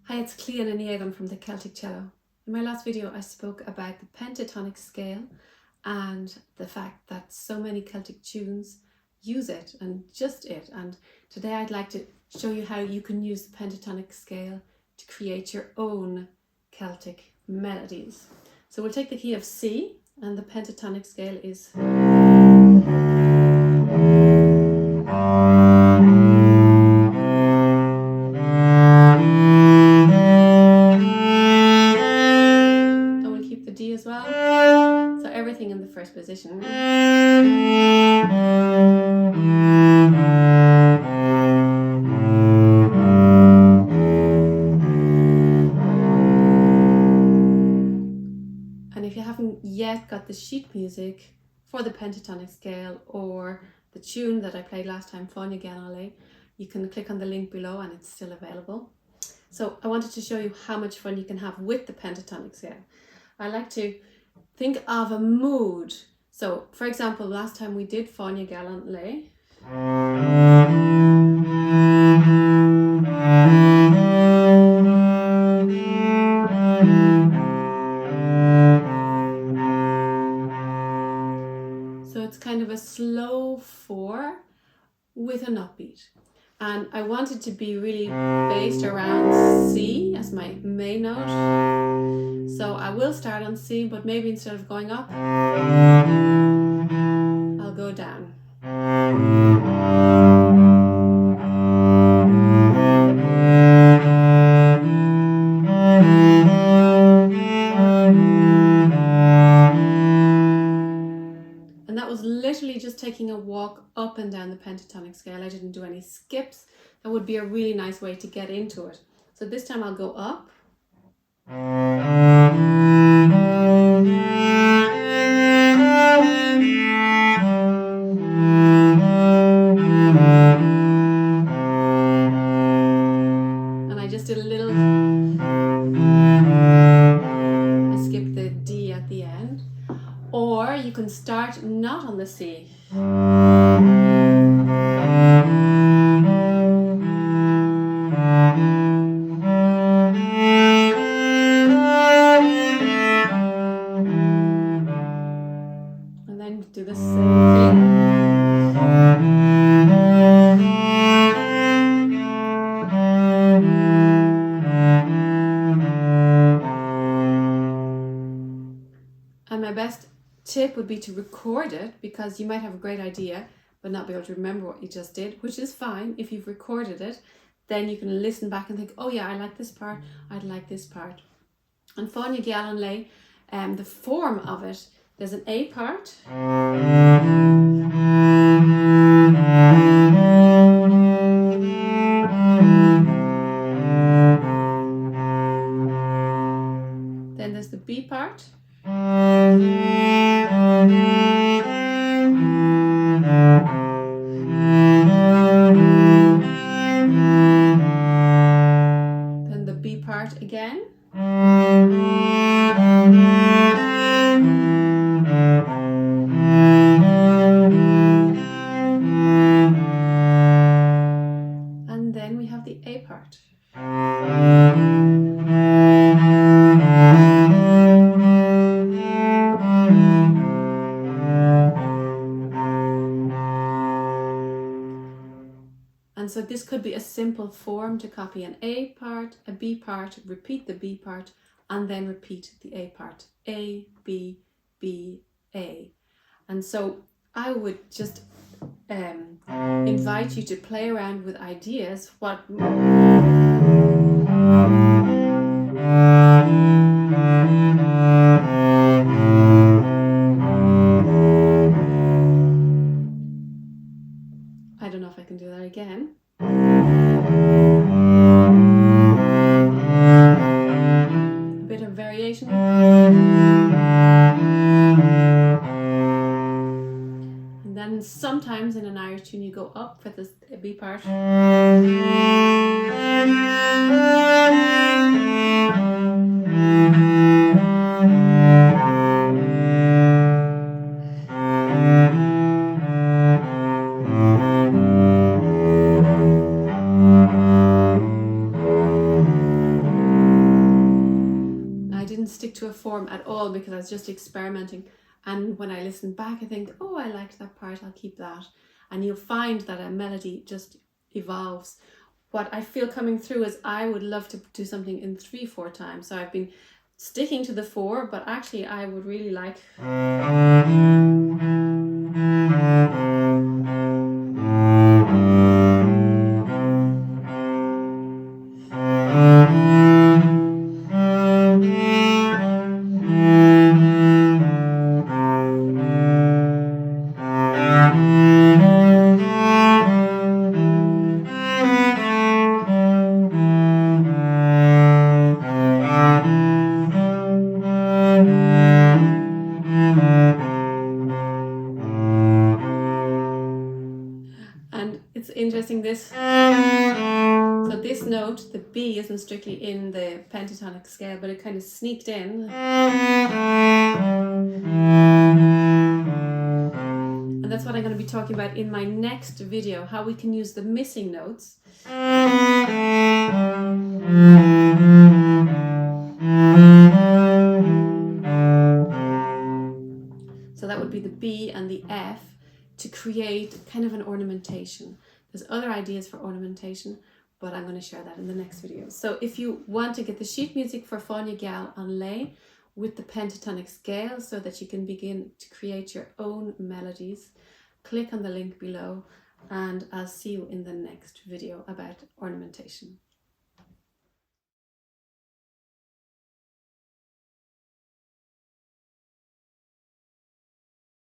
Hi, it's Clíodhna Ní Aodáin from the Celtic Cello. In my last video I spoke about the pentatonic scale and the fact that so many Celtic tunes use it and just it, and today I'd like to show you how you can use the pentatonic scale to create your own Celtic melodies. So we'll take the key of C, and the pentatonic scale is D as well, so everything in the first position. And if you haven't yet got the sheet music for the pentatonic scale or the tune that I played last time, Fáinne Geal, you can click on the link below and it's still available. So I wanted to show you how much fun you can have with the pentatonic scale. I like to think of a mood. So, for example, last time we did Fáinne Geal. So it's kind of a slow 4 with an upbeat. And I want it to be really based around C as my main note. So I will start on C, but maybe instead of going up, I'll go down. And that was literally just taking a walk up and down the pentatonic scale. I didn't do any skips. That would be a really nice way to get into it. So this time I'll go up. And I just did a little, I skipped the D at the end. Or you can start not on the C. And then do the same thing. And my best tip would be to record it, because you might have a great idea but not be able to remember what you just did, which is fine. If you've recorded it, then you can listen back and think, oh yeah, I like this part, I'd like this part. And Fáinne Geal, the form of it, there's an A part, then there's the B part, then the B part again, and then we have the A part. And so this could be a simple form to copy: an A part, a B part, repeat the B part, and then repeat the A part. A, B, B, A. And so I would just invite you to play around with ideas. What I don't know if I can do that again. A bit of variation. And then sometimes in an Irish tune you go up for the B part. to a form at all because I was just experimenting. And when I listen back, I think, oh, I liked that part, I'll keep that. And you'll find that a melody just evolves. What I feel coming through is I would love to do something in 3/4 time. So I've been sticking to the 4, but actually I would really like... And it's interesting, this, so this note, the B, isn't strictly in the pentatonic scale, but it kind of sneaked in. And that's what I'm going to be talking about in my next video, how we can use the missing notes. So that would be the B and the F, to create kind of an ornamentation. There's other ideas for ornamentation, but I'm going to share that in the next video. So if you want to get the sheet music for Fáinne Geall an Lé with the pentatonic scale so that you can begin to create your own melodies, click on the link below, and I'll see you in the next video about ornamentation.